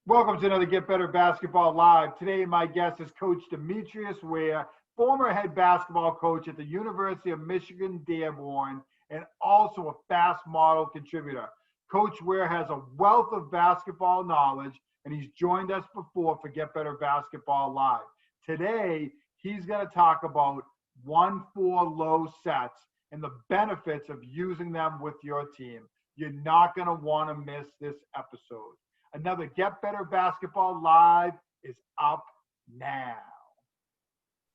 Welcome to another Get Better Basketball Live. Today, my guest is Coach Demetrius Ware, former head basketball coach at the University of Michigan Dearborn, and also a fast model contributor. Coach Ware has a wealth of basketball knowledge, and he's joined us before for Get Better Basketball Live. Today, he's going to talk about 1-4 low sets and the benefits of using them with your team. You're not going to want to miss this episode. Another Get Better Basketball Live is up now.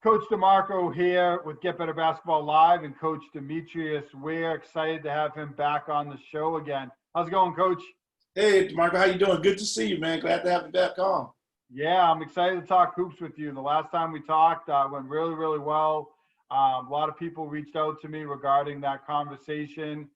Coach DeMarco here with Get Better Basketball Live and Coach Demetrius Ware. Excited to have him back on the show again. How's it going, Coach? Hey, DeMarco, how you doing? Good to see you, man. Glad to have you back on. Yeah, I'm excited to talk hoops with you. The last time we talked went really, really well. A lot of people reached out to me regarding that conversation.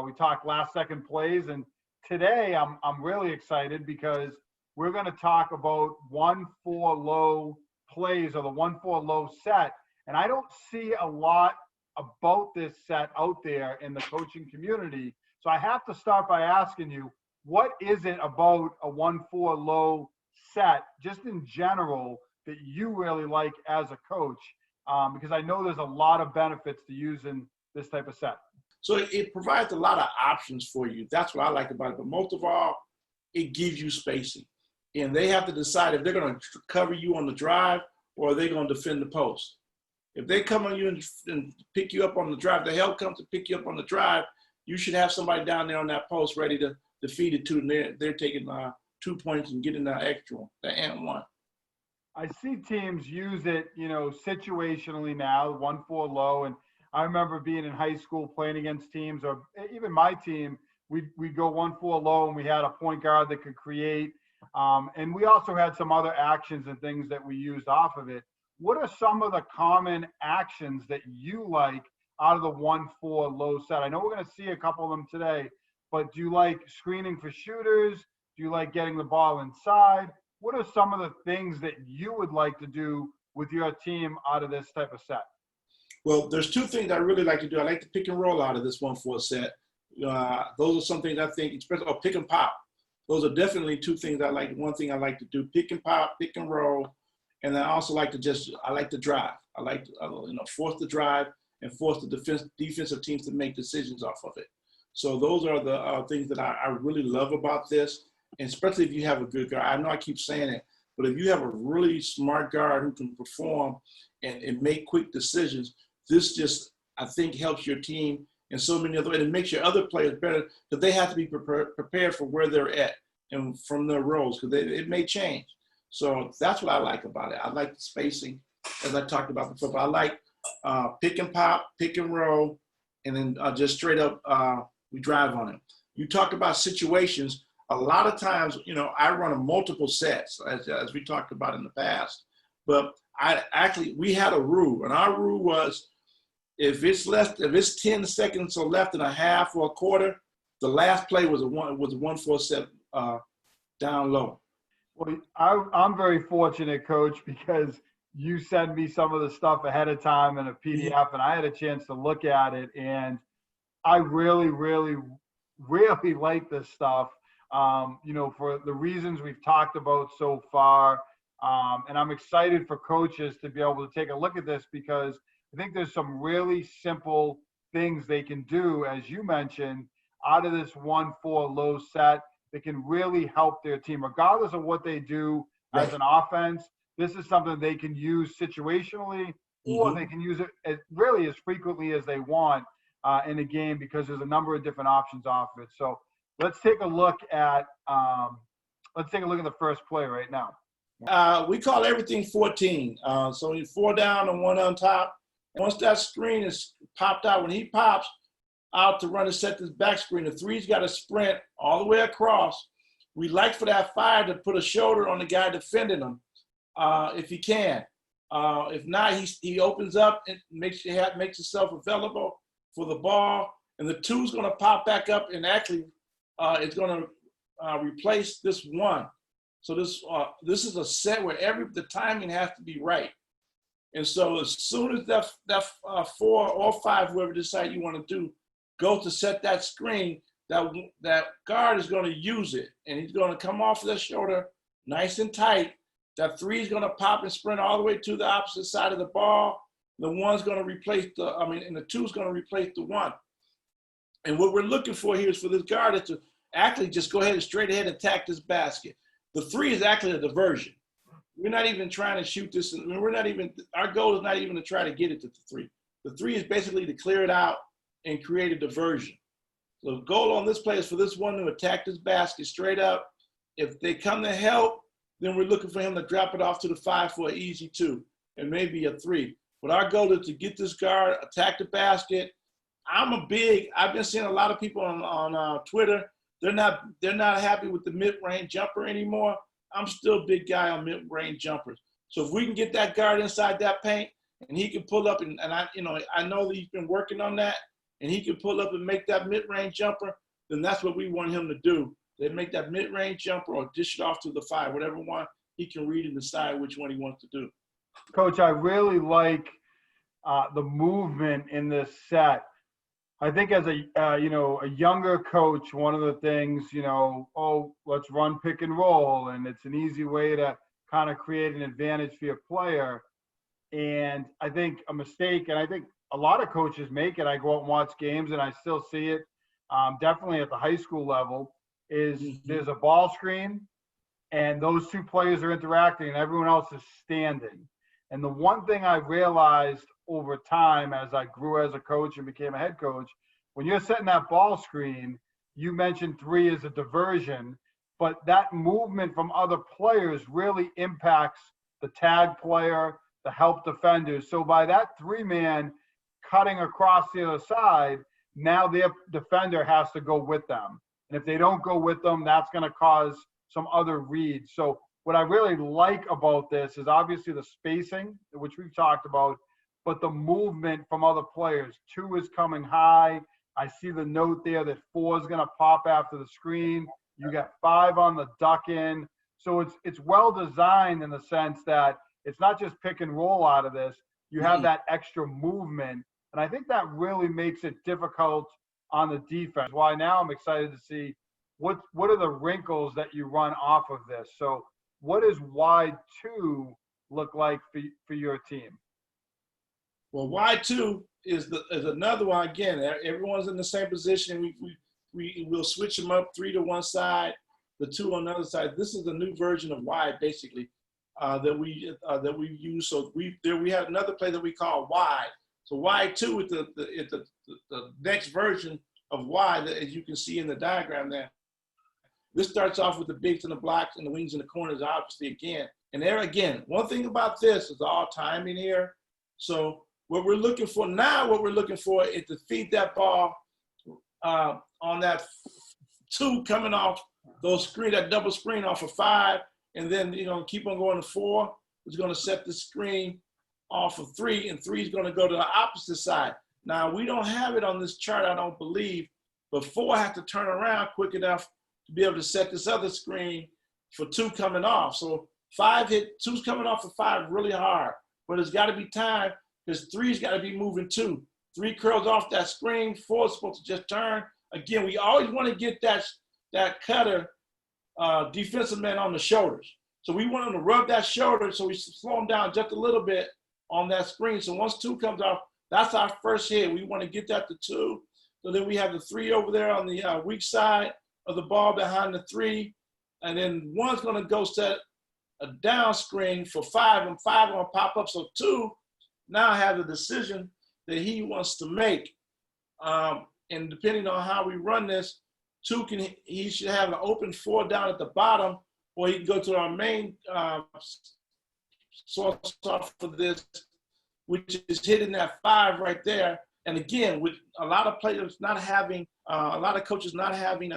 We talked last second plays, and today I'm really excited because we're going to talk about 1-4 low plays or the 1-4 low set. And I don't see a lot about this set out there in the coaching community. So I have to start by asking you, what is it about a 1-4 low set, just in general, that you really like as a coach? Because I know there's a lot of benefits to using this type of set. So it provides a lot of options for you. That's what I like about it. But most of all, it gives you spacing. And they have to decide if they're going to cover you on the drive or are they going to defend the post. If they come on you and pick you up on the drive, the help comes to pick you up on the drive, you should have somebody down there on that post ready to feed it to them. They're taking 2 points and getting that extra one, the and one. I see teams use it, situationally now, 1-4 low. And I remember being in high school playing against teams, or even my team, we'd go 1-4 low and we had a point guard that could create. And we also had some other actions and things that we used off of it. What are some of the common actions that you like out of the 1-4 low set? I know we're going to see a couple of them today, but do you like screening for shooters? Do you like getting the ball inside? What are some of the things that you would like to do with your team out of this type of set? Well, there's two things I really like to do. I like to pick and roll out of this 1-4 set. Those are some things I think, especially, or pick and pop. Those are definitely two things I like. One thing I like to do, pick and pop, pick and roll. And I also like to I like to drive. I like to, force the drive and force the defensive teams to make decisions off of it. So those are the things that I really love about this. And especially if you have a good guard. I know I keep saying it, but if you have a really smart guard who can perform and make quick decisions, this just, I think, helps your team in so many other ways. It makes your other players better because they have to be prepared for where they're at and from their roles because it may change. So that's what I like about it. I like the spacing, as I talked about before. But I like pick and pop, pick and roll, and then just straight up we drive on it. You talk about situations. A lot of times, I run a multiple sets, as we talked about in the past. But we had a rule, and our rule was if it's 10 seconds or left in a half or a quarter, the last play was a 1-4 set down low. Well, I'm very fortunate, Coach, because you send me some of the stuff ahead of time in a PDF, and I had a chance to look at it, and I really, really, really like this stuff. For the reasons we've talked about so far. And I'm excited for coaches to be able to take a look at this because I think there's some really simple things they can do, as you mentioned, out of this 1-4 low set that can really help their team, regardless of what they do as an offense. This is something they can use situationally, or they can use it really as frequently as they want in a game because there's a number of different options off of it. So let's take a look at the first play right now. We call everything 14. So you 4 down and 1 on top. Once that screen is popped out, when he pops out to run and set this back screen, the three's got to sprint all the way across. We like for that 5 to put a shoulder on the guy defending him, if he can. If not, he opens up and makes himself available for the ball, and the 2's going to pop back up and actually it's going to replace this 1. So this is a set where the timing has to be right. And so as soon as that 4 or 5, whoever decide you want to do, go to set that screen, that guard is going to use it, and he's going to come off of the shoulder nice and tight. That three is going to pop and sprint all the way to the opposite side of the ball. The one's going to replace and the two is going to replace the one. And what we're looking for here is for this guard to actually just go ahead and straight ahead and attack this basket. The three is actually a diversion. We're not even trying to shoot this. I mean, our goal is not even to try to get it to the three. The three is basically to clear it out and create a diversion. So the goal on this play is for this one to attack this basket straight up. If they come to help, then we're looking for him to drop it off to the five for an easy two and maybe a three. But our goal is to get this guard, attack the basket. I've been seeing a lot of people on Twitter. They're not happy with the mid-range jumper anymore. I'm still a big guy on mid-range jumpers. So if we can get that guard inside that paint and he can pull up and I know that he's been working on that and he can pull up and make that mid-range jumper, then that's what we want him to do. They make that mid-range jumper or dish it off to the five, whatever one he can read and decide which one he wants to do. Coach, I really like the movement in this set. I think as a younger coach, one of the things, let's run pick and roll, and it's an easy way to kind of create an advantage for your player. And I think a mistake, and I think a lot of coaches make it. I go out and watch games, and I still see it, definitely at the high school level, is there's a ball screen, and those two players are interacting, and everyone else is standing. And the one thing I realized over time as I grew as a coach and became a head coach, when you're setting that ball screen, you mentioned three as a diversion, but that movement from other players really impacts the tag player, the help defenders. So by that three-man cutting across the other side, now their defender has to go with them. And if they don't go with them, that's going to cause some other reads. So what I really like about this is obviously the spacing, which we've talked about, but the movement from other players. Two is coming high. I see the note there that four is going to pop after the screen. You got five on the duck in. So it's well designed in the sense that it's not just pick and roll out of this. You have that extra movement. And I think that really makes it difficult on the defense. Why now I'm excited to see what are the wrinkles that you run off of this. So what does wide two look like for your team? Well, wide two is another one. Again, everyone's in the same position. We'll switch them up, three to one side, the two on the other side. This is a new version of wide, basically, that we use. So we have another play that we call wide. So wide two is the next version of wide, as you can see in the diagram there. This starts off with the bigs and the blocks and the wings and the corners, obviously, again. And there again, one thing about this is all timing here. So what we're looking for is to feed that ball on that two coming off those screen, that double screen off of five, and then keep on going to four. It's going to set the screen off of three, and three is going to go to the opposite side. Now we don't have it on this chart, I don't believe, but four has to turn around quick enough to be able to set this other screen for two coming off. So two's coming off of five really hard, but it's got to be time because three's got to be moving two. Three curls off that screen, four is supposed to just turn. Again, we always want to get that cutter defensive man on the shoulders. So we want him to rub that shoulder so we slow him down just a little bit on that screen. So once two comes off, that's our first hit. We want to get that to two. So then we have the three over there on the weak side of the ball behind the three. And then one's going to go set a down screen for five, and five going to pop up. So two now have a decision that he wants to make. And depending on how we run this, he should have an open four down at the bottom, or he can go to our main source off of this, which is hitting that five right there. And again, with a lot of players not having, a lot of coaches not having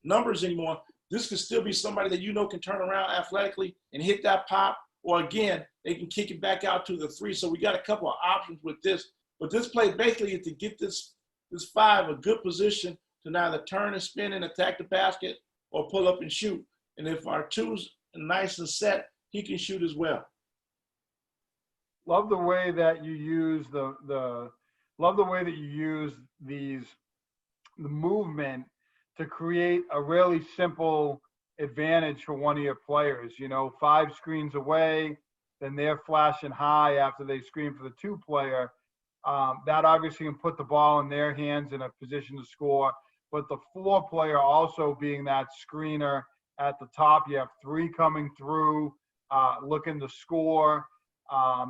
numbers anymore, this could still be somebody that can turn around athletically and hit that pop, or again, they can kick it back out to the three. So we got a couple of options with this. But this play basically is to get this five a good position to either turn and spin and attack the basket or pull up and shoot. And if our two's nice and set, he can shoot as well. Love the way that you use the movement to create a really simple advantage for one of your players. 5 screens away, then they're flashing high after they screen for the 2-player. That obviously can put the ball in their hands in a position to score. But the 4-player also being that screener at the top, you have 3 coming through, looking to score.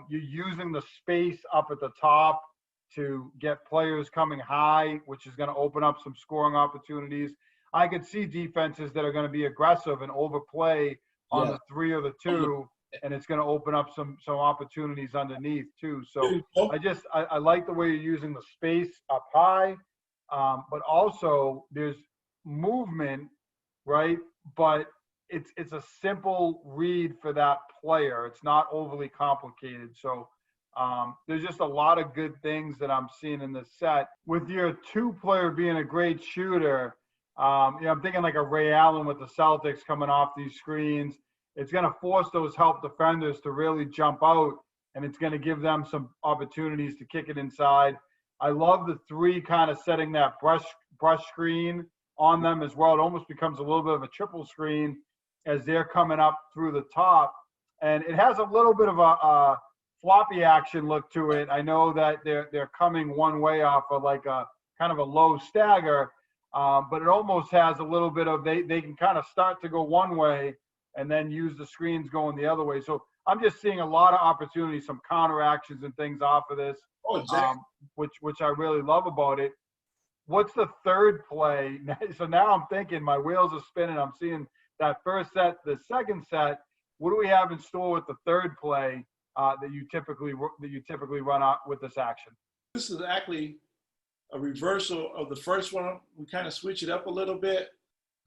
You're using the space up at the top to get players coming high, which is going to open up some scoring opportunities. I could see defenses that are going to be aggressive and overplay on the 3 or the 2, and it's going to open up some opportunities underneath too. So I like the way you're using the space up high, but also there's movement, right? But it's a simple read for that player. It's not overly complicated. So there's just a lot of good things that I'm seeing in this set. With your 2-player being a great shooter, I'm thinking like a Ray Allen with the Celtics coming off these screens. It's going to force those help defenders to really jump out, and it's going to give them some opportunities to kick it inside. I love the 3 kind of setting that brush screen on them as well. It almost becomes a little bit of a triple screen as they're coming up through the top. And it has a little bit of a floppy action look to it. I know that they're coming one way off of like a kind of a low stagger, but it almost has a little bit of they can kind of start to go one way and then use the screens going the other way. So I'm just seeing a lot of opportunities, some counter actions and things off of this, which I really love about it. What's the 3rd play? So now I'm thinking my wheels are spinning. I'm seeing that first set, the second set. What do we have in store with the 3rd play that you typically run out with this action? This is actually a reversal of the first one. We kind of switch it up a little bit.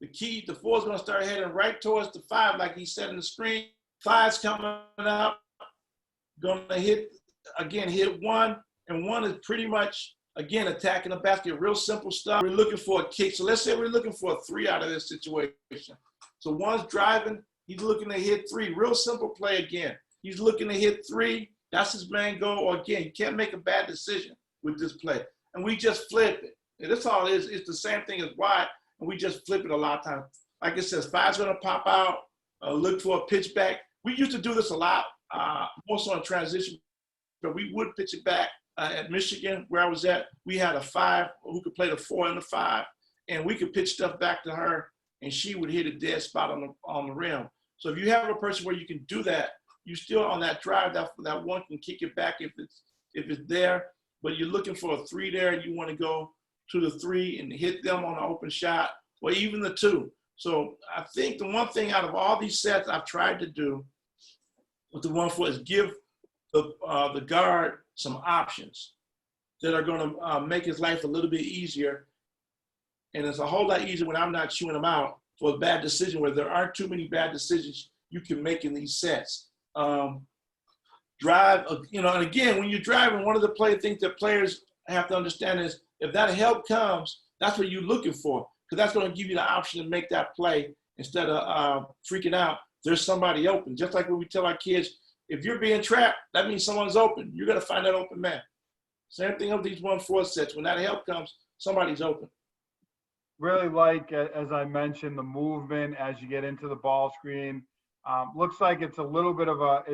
The 4 is going to start heading right towards the 5, like he said in the screen. 5's coming up, going to hit 1, and 1 is pretty much, again, attacking the basket. Real simple stuff. We're looking for a kick. So let's say we're looking for a 3 out of this situation. So 1's driving. He's looking to hit 3. Real simple play again. He's looking to hit 3. That's his main goal. Or again, you can't make a bad decision with this play. And we just flip it. And that's all it is. It's the same thing as wide. And we just flip it a lot of times. Like it says, 5's going to pop out, look for a pitch back. We used to do this a lot, more so in transition, but we would pitch it back. At Michigan, where I was at, we had a 5 who could play the 4 and the 5, and we could pitch stuff back to her, and she would hit a dead spot on the rim. So if you have a person where you can do that, you still on that drive, that 1 can kick it back if it's there, but you're looking for a 3 there, you want to go to the 3 and hit them on an open shot, or even the 2. So I think the one thing out of all these sets I've tried to do with the 1-4 is give the guard some options that are going to make his life a little bit easier. And it's a whole lot easier when I'm not chewing them out for a bad decision, where there aren't too many bad decisions you can make in these sets. Drive, and again, when you're driving, one of the things that players have to understand is if that help comes, that's what you're looking for, because that's going to give you the option to make that play instead of freaking out. There's somebody open. Just like when we tell our kids, if you're being trapped, that means someone's open. You're going to find that open man. Same thing of these 1-4 sets. When that help comes, somebody's open. Really like, as I mentioned, the movement as you get into the ball screen. Looks like it's a little bit of a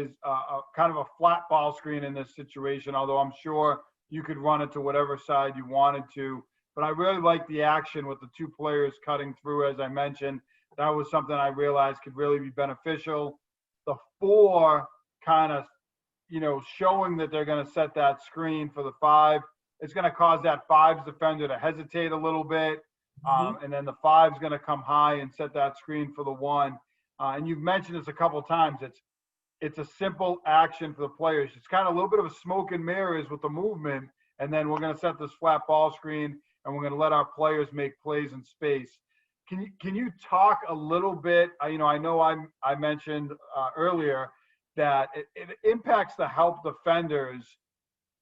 kind of a flat ball screen in this situation, although I'm sure you could run it to whatever side you wanted to. But I really like the action with the 2 players cutting through, as I mentioned. That was something I realized could really be beneficial. The 4 kind of, showing that they're going to set that screen for the 5. It's going to cause that 5's defender to hesitate a little bit. And then the 5's going to come high and set that screen for the 1. And you've mentioned this a couple of times. It's a simple action for the players. It's kind of a little bit of a smoke and mirrors with the movement. And then we're going to set this flat ball screen, and we're going to let our players make plays in space. Can you talk a little bit? I know I mentioned earlier that it impacts the help defenders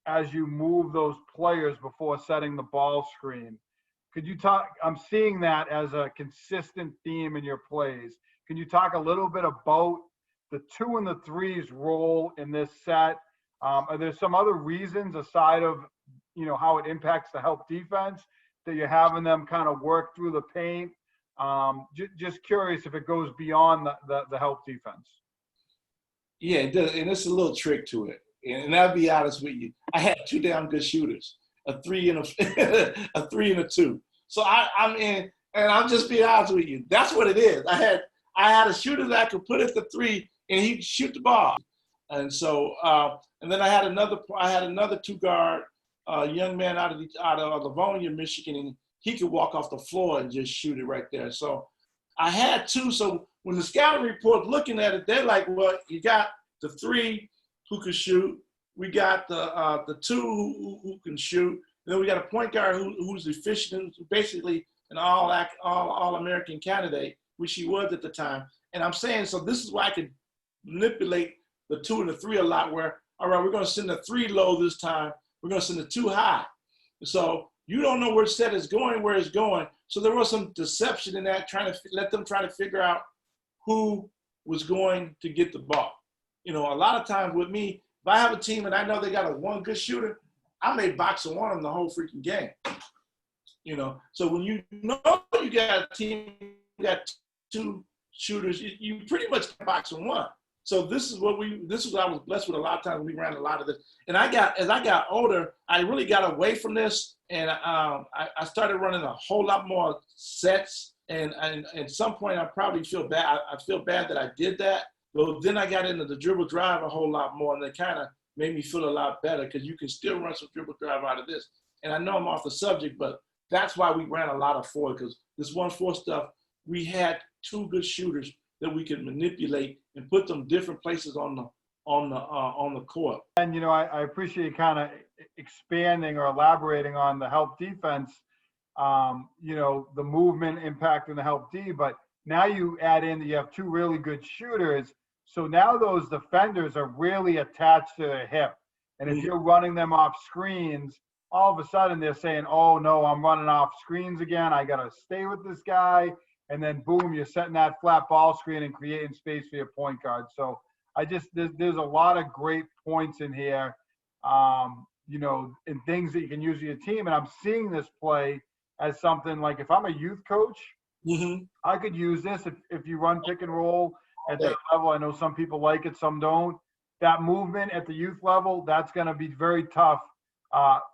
as you move those players before setting the ball screen. Could you talk? I'm seeing that as a consistent theme in your plays. Can you talk a little bit about the 2 and the 3's role in this set? Are there some other reasons aside of, how it impacts the help defense that you're having them kind of work through the paint? Just curious if it goes beyond the help defense. Yeah, it does, and it's a little trick to it. And I'll be honest with you, I had two damn good shooters, a 3 and a a 3 and a 2. So I'm in, and I'll just be honest with you. That's what it is. I had a shooter that I could put at the 3, and he'd shoot the ball. And so, and then I had another 2 guard, young man out of Livonia, Michigan, and he could walk off the floor and just shoot it right there. So I had 2. So when the scouting report looking at it, they're like, well, you got the 3 who can shoot. We got the 2 who can shoot. And then we got a point guard who's efficient, who's basically an all-American candidate, which he was at the time. And I'm saying, so this is why I could manipulate the 2 and the 3 a lot, where, all right, we're going to send the 3 low this time. We're going to send the 2 high. So you don't know where set is going, where it's going. So there was some deception in that, trying to figure out who was going to get the ball. You know, a lot of times with me, if I have a team and I know they got a 1 good shooter, I may box and 1 them the whole freaking game. You know, so when you know you got a team, you got 2 shooters, you pretty much box and 1. So this is what I was blessed with a lot of times. We ran a lot of this. And as I got older, I really got away from this. And I started running a whole lot more sets. And at some point, I probably feel bad. I feel bad that I did that. But then I got into the dribble drive a whole lot more. And it kind of made me feel a lot better, because you can still run some dribble drive out of this. And I know I'm off the subject, but that's why we ran a lot of 4, because this 1-4 stuff, we had 2 good shooters that we could manipulate and put them different places on the court. And you know, I appreciate you kind of expanding or elaborating on the help defense. You know, the movement impacting the help D, but now you add in that you have 2 really good shooters. So now those defenders are really attached to their hip. And if you're running them off screens, all of a sudden they're saying, oh no, I'm running off screens again. I got to stay with this guy. And then boom, you're setting that flat ball screen and creating space for your point guard. So there's a lot of great points in here, you know, and things that you can use with your team. And I'm seeing this play as something like, if I'm a youth coach, I could use this if you run pick and roll at that level. I know some people like it, some don't. That movement at the youth level, that's going to be very tough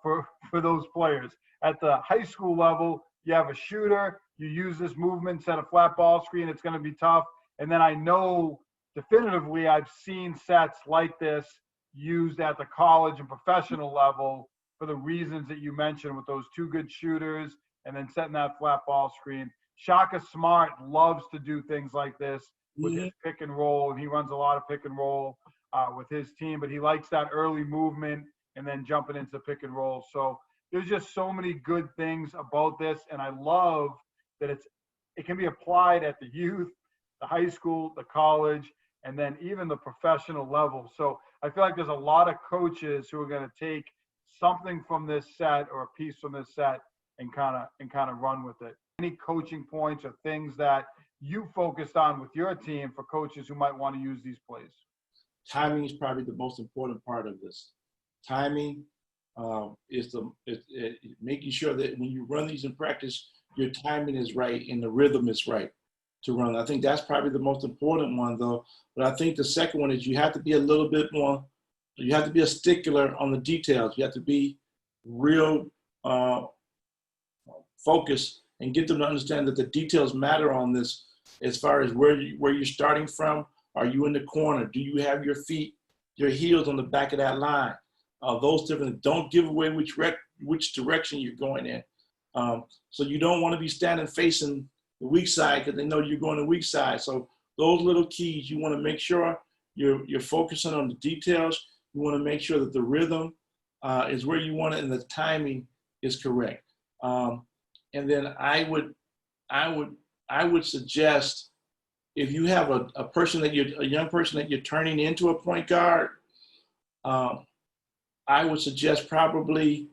for those players. At the high school level, you have a shooter, you use this movement, set a flat ball screen, it's going to be tough. And then I know definitively I've seen sets like this used at the college and professional level for the reasons that you mentioned, with those 2 good shooters and then setting that flat ball screen. Shaka Smart loves to do things like this with his pick and roll, and he runs a lot of pick and roll with his team, but he likes that early movement and then jumping into pick and roll. So there's just so many good things about this, and I love that it can be applied at the youth, the high school, the college, and then even the professional level. So I feel like there's a lot of coaches who are going to take something from this set or a piece from this set and kind of run with it. Any coaching points or things that you focused on with your team for coaches who might want to use these plays? Timing is probably the most important part of this. Timing is making sure that when you run these in practice, your timing is right and the rhythm is right to run. I think that's probably the most important one, though. But I think the second one is you have to be a little bit more, you have to be a stickler on the details. You have to be real focused and get them to understand that the details matter on this, as far as where you're starting from. Are you in the corner? Do you have your feet, your heels on the back of that line? Those different, don't give away which direction you're going in. So you don't want to be standing facing the weak side because they know you're going the weak side. So those little keys, you want to make sure you're focusing on the details. You want to make sure that the rhythm is where you want it and the timing is correct. And then I would suggest, if you have a young person that you're turning into a point guard, I would suggest probably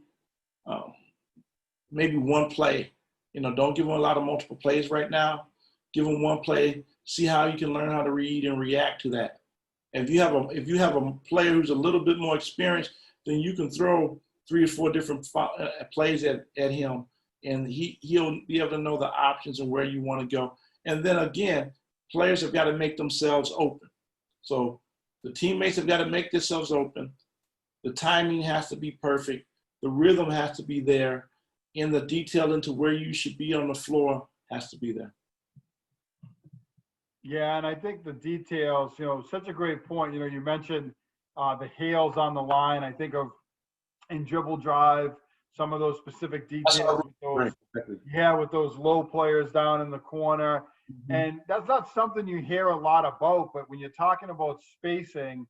maybe 1 play. You know, don't give them a lot of multiple plays right now. Give them 1 play. See how you can learn how to read and react to that. If you have a player who's a little bit more experienced, then you can throw 3 or 4 different plays at him and he'll be able to know the options and where you want to go. And then again, players have got to make themselves open. So the teammates have got to make themselves open. The timing has to be perfect. The rhythm has to be there. And the detail into where you should be on the floor has to be there. Yeah, and I think the details, such a great point. You mentioned the hails on the line. I think of in dribble drive, some of those specific details with those, Right, exactly. yeah, with those low players down in the corner. Mm-hmm. And that's not something you hear a lot about, but when you're talking about spacing,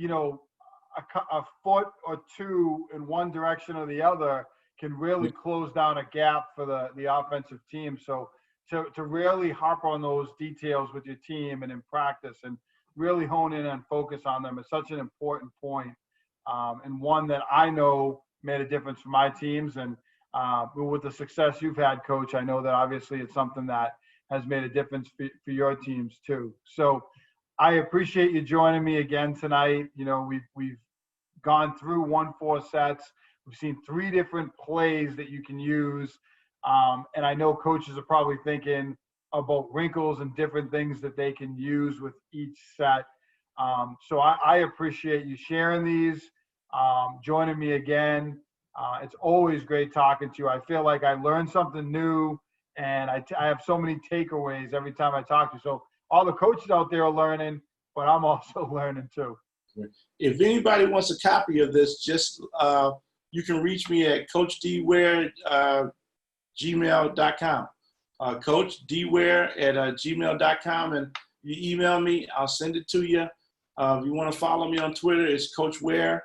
a foot or two in one direction or the other can really close down a gap for the offensive team. So to really harp on those details with your team and in practice and really hone in and focus on them is such an important point, and one that I know made a difference for my teams. And with the success you've had, Coach, I know that obviously it's something that has made a difference for your teams too. So I appreciate you joining me again tonight. We've gone through 1-4 sets. We've seen 3 different plays that you can use. And I know coaches are probably thinking about wrinkles and different things that they can use with each set. So I appreciate you sharing these, joining me again. It's always great talking to you. I feel like I learned something new, and I have so many takeaways every time I talk to you. So all the coaches out there are learning, but I'm also learning too. If anybody wants a copy of this, just you can reach me at CoachDWare gmail.com. CoachDWare@gmail.com, and you email me, I'll send it to you. If you want to follow me on Twitter, it's Coach Ware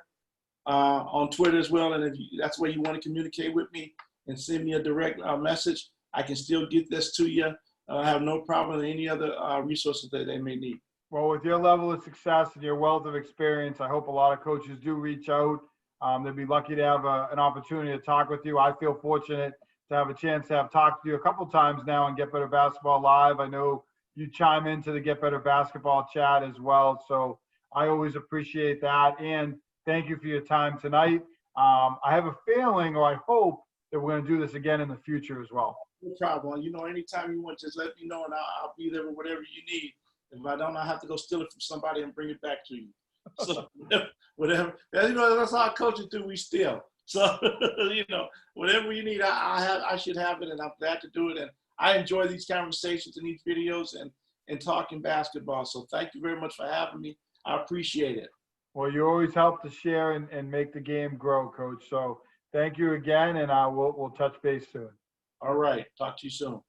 on Twitter as well. And if that's where you want to communicate with me and send me a direct message, I can still get this to you. I have no problem with any other resources that they may need. Well, with your level of success and your wealth of experience, I hope a lot of coaches do reach out. They'd be lucky to have an opportunity to talk with you. I feel fortunate to have a chance to have talked to you a couple times now on Get Better Basketball Live. I know you chime into the Get Better Basketball chat as well. So I always appreciate that. And thank you for your time tonight. I have a feeling, or I hope, that we're going to do this again in the future as well. No problem. Anytime you want, just let me know, and I'll be there with whatever you need. If I don't, I have to go steal it from somebody and bring it back to you. So whatever, that's how our coaches do. We steal. So whatever you need, I should have it, and I'm glad to do it. And I enjoy these conversations and these videos and talking basketball. So thank you very much for having me. I appreciate it. Well, you always help to share and make the game grow, Coach. So thank you again, and we'll touch base soon. All right. Talk to you soon.